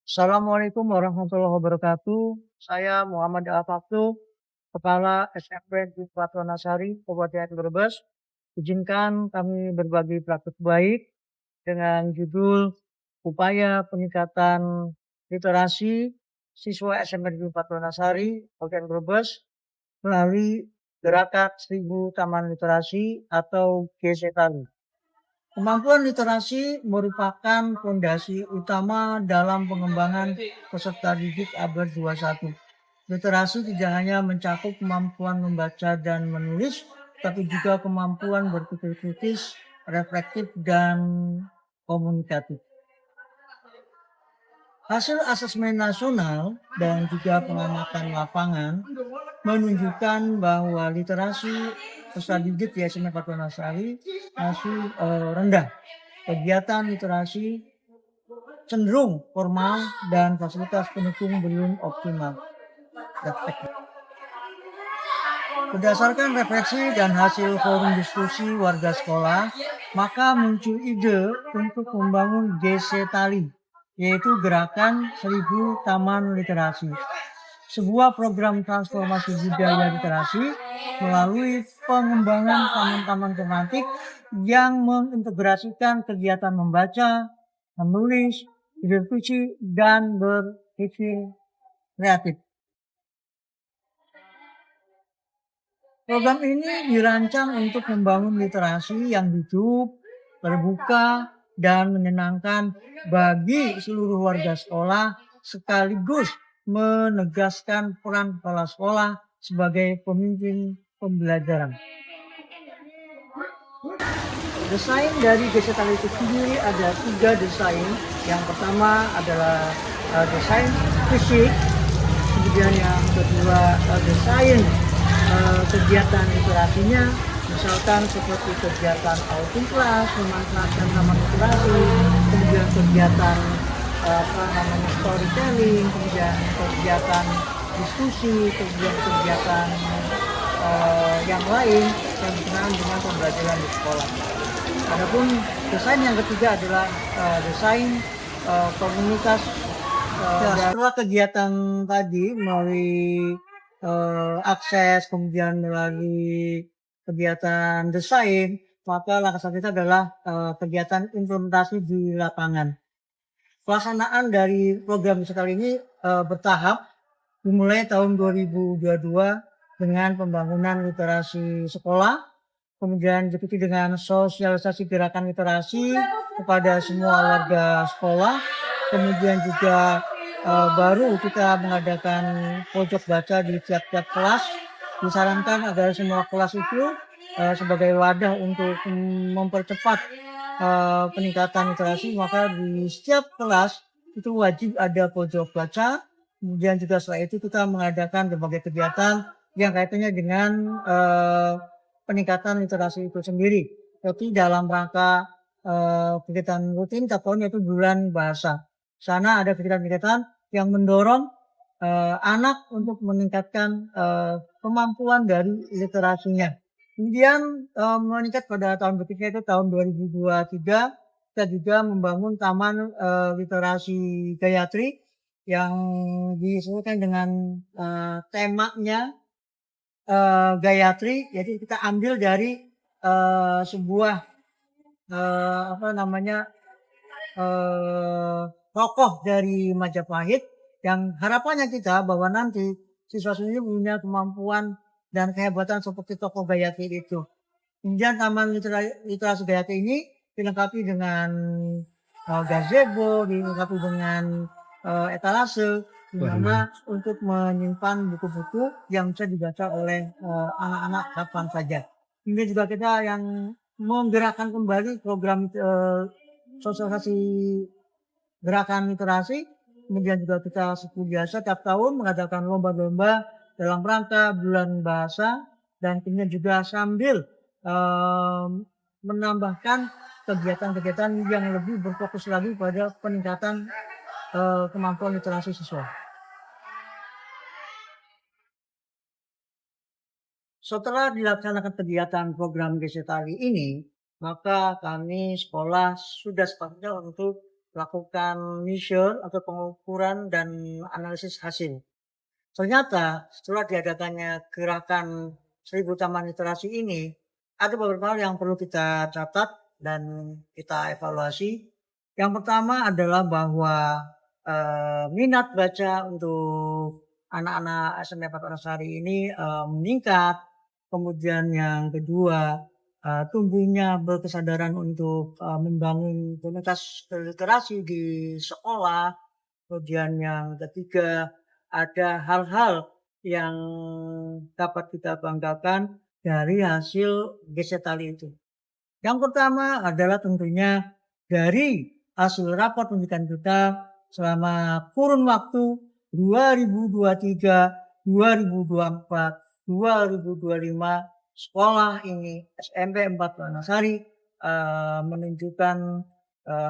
Assalamualaikum warahmatullahi wabarakatuh. Saya Muhammad Al-Faktu, Kepala SMP di Wanasari, Kabupaten Brebes. Izinkan kami berbagi praktik baik dengan judul Upaya Peningkatan Literasi Siswa SMP di Wanasari, Kabupaten Brebes melalui Gerakan 1000 Taman Literasi atau GSTALI. Kemampuan literasi merupakan fondasi utama dalam pengembangan peserta didik abad 21. Literasi tidak hanya mencakup kemampuan membaca dan menulis, tapi juga kemampuan berpikir kritis, reflektif, dan komunikatif. Hasil asesmen nasional dan juga pengamatan lapangan menunjukkan bahwa literasi peserta didik di SMP Wanasari masih rendah. Kegiatan literasi cenderung formal dan fasilitas pendukung belum optimal. Berdasarkan refleksi dan hasil forum diskusi warga sekolah, maka muncul ide untuk membangun GSTALI, yaitu Gerakan 1000 Taman Literasi. Sebuah program transformasi budaya literasi melalui pengembangan taman-taman tematik yang mengintegrasikan kegiatan membaca, menulis, berdiskusi, dan berpikir kreatif. Program ini dirancang untuk membangun literasi yang hidup, terbuka, dan menyenangkan bagi seluruh warga sekolah, sekaligus menegaskan peran kepala sekolah sebagai pemimpin pembelajaran. Desain dari GSTALI itu sendiri ada 3 desain. Yang pertama adalah desain fisik, kemudian yang kedua desain kegiatan literasinya, misalkan seperti kegiatan outing class, memanfaatkan taman literasi, kemudian kegiatan storytelling, kemudian kegiatan diskusi, kemudian kegiatan yang lain yang berkenaan dengan pembelajaran di sekolah. Adapun desain yang ketiga adalah desain komunitas. Setelah kegiatan tadi melalui akses, kemudian melalui kegiatan desain, maka langkah selanjutnya adalah kegiatan implementasi di lapangan. Pelaksanaan dari program digital ini bertahap, dimulai tahun 2022 dengan pembangunan literasi sekolah, kemudian diikuti dengan sosialisasi gerakan literasi kepada semua warga sekolah, kemudian juga baru kita mengadakan pojok baca di tiap-tiap kelas. Disarankan agar semua kelas itu sebagai wadah untuk mempercepat peningkatan literasi, maka di setiap kelas itu wajib ada pojok baca. Kemudian juga setelah itu kita mengadakan berbagai kegiatan yang kaitannya dengan peningkatan literasi itu sendiri. Tapi dalam rangka kegiatan rutin tiap tahun yaitu bulan bahasa. Sana ada kegiatan-kegiatan yang mendorong anak untuk meningkatkan kemampuan dari literasinya. Kemudian meningkat pada tahun berikutnya itu tahun 2023 kita juga membangun taman literasi Gayatri yang disesuaikan dengan temanya Gayatri, jadi kita ambil dari sebuah tokoh dari Majapahit yang harapannya kita bahwa nanti siswa ini punya kemampuan dan kehebatan seperti tokoh Gayatri itu. Kemudian Taman Literasi Gayatri ini dilengkapi dengan gazebo, dilengkapi dengan etalase, di mana untuk menyimpan buku-buku yang bisa dibaca oleh anak-anak kapan saja. Ini juga kita yang menggerakkan kembali program sosialisasi gerakan literasi. Kemudian juga kita seperti biasa tiap tahun mengadakan lomba-lomba dalam rangka bulan bahasa, dan kemudian juga sambil menambahkan kegiatan-kegiatan yang lebih berfokus lagi pada peningkatan kemampuan literasi siswa. Setelah dilaksanakan kegiatan program GSTALI ini, maka kami sekolah sudah sepatutnya untuk lakukan measure atau pengukuran dan analisis hasil. Ternyata setelah diadakannya gerakan 1000 taman literasi ini, ada beberapa hal yang perlu kita catat dan kita evaluasi. Yang pertama adalah bahwa minat baca untuk anak-anak SMP 4 Wonosari ini meningkat. Kemudian yang kedua, tumbuhnya berkesadaran untuk membangun komunitas literasi di sekolah. Kemudian yang ketiga, ada hal-hal yang dapat kita banggakan dari hasil Gesetali itu. Yang pertama adalah tentunya dari hasil rapor pendidikan kita selama kurun waktu 2023, 2024, 2025 sekolah ini SMP 4 Wonosari menunjukkan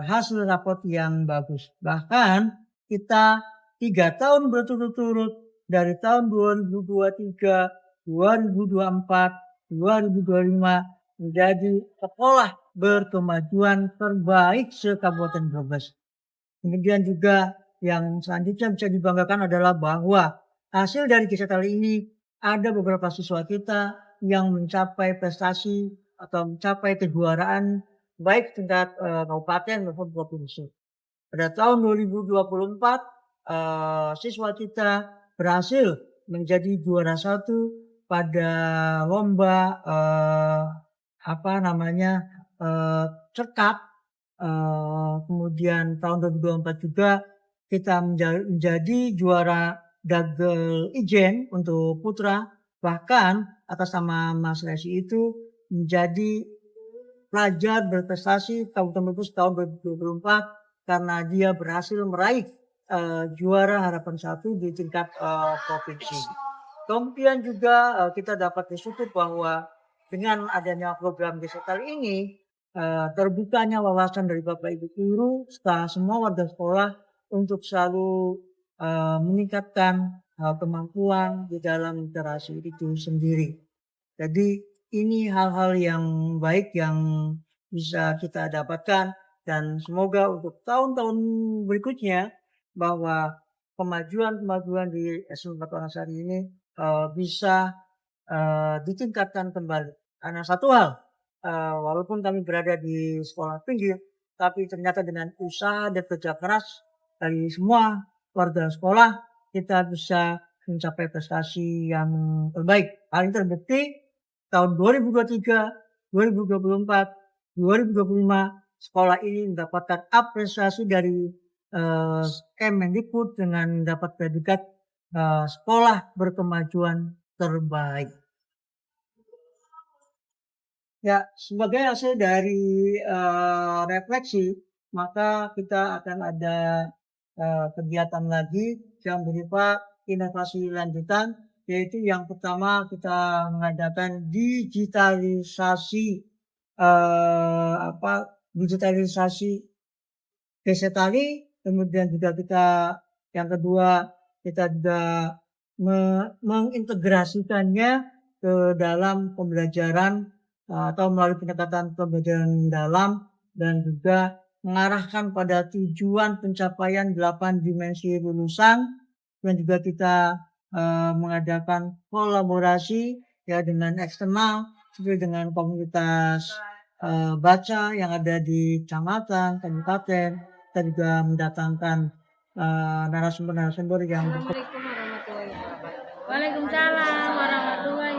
hasil raport yang bagus. Bahkan kita 3 tahun berturut-turut dari tahun 2023, 2024, 2025 menjadi sekolah berkemajuan terbaik se-Kabupaten Brebes. Kemudian juga yang selanjutnya bisa dibanggakan adalah bahwa hasil dari Gesetali ini ada beberapa siswa kita yang mencapai prestasi atau mencapai kejuaraan baik tingkat kabupaten maupun provinsi. Pada tahun 2024 siswa kita berhasil menjadi juara 1 pada lomba cerkat. Kemudian tahun 2024 juga kita menjadi juara Dagel Ijen untuk putra. Bahkan atas nama Mas Resi itu menjadi pelajar berprestasi Kabupaten Brebes tahun 2024 karena dia berhasil meraih juara harapan 1 di tingkat provinsi. Kemudian juga kita dapat bersyukur bahwa dengan adanya program Gesetali ini terbukanya wawasan dari Bapak Ibu guru serta semua warga sekolah untuk selalu meningkatkan kemampuan di dalam literasi itu sendiri. Jadi ini hal-hal yang baik yang bisa kita dapatkan dan semoga untuk tahun-tahun berikutnya bahwa kemajuan di SMP 4 Wonosari ini bisa ditingkatkan kembali. Karena satu hal, walaupun kami berada di sekolah pinggir, tapi ternyata dengan usaha dan kerja keras dari semua warga sekolah, kita bisa mencapai prestasi yang terbaik. Hal ini terbukti tahun 2023, 2024, 2025 sekolah ini mendapatkan apresiasi dari Kemendikbud dengan mendapat predikat sekolah berkemajuan terbaik. Ya, sebagai hasil dari refleksi, maka kita akan ada kegiatan lagi yang berupa inovasi lanjutan, yaitu yang pertama kita mengadakan digitalisasi Gesetali. Kemudian juga yang kedua kita juga mengintegrasikannya ke dalam pembelajaran atau melalui pendekatan pembelajaran dalam dan juga mengarahkan pada tujuan pencapaian 8 dimensi lulusan. Dan juga kita mengadakan kolaborasi ya dengan eksternal seperti dengan komunitas baca yang ada di kecamatan, kabupaten. Kita juga mendatangkan narasumber-narasumber yang Assalamualaikum warahmatullahi wabarakatuh. Waalaikumsalam warahmatullahi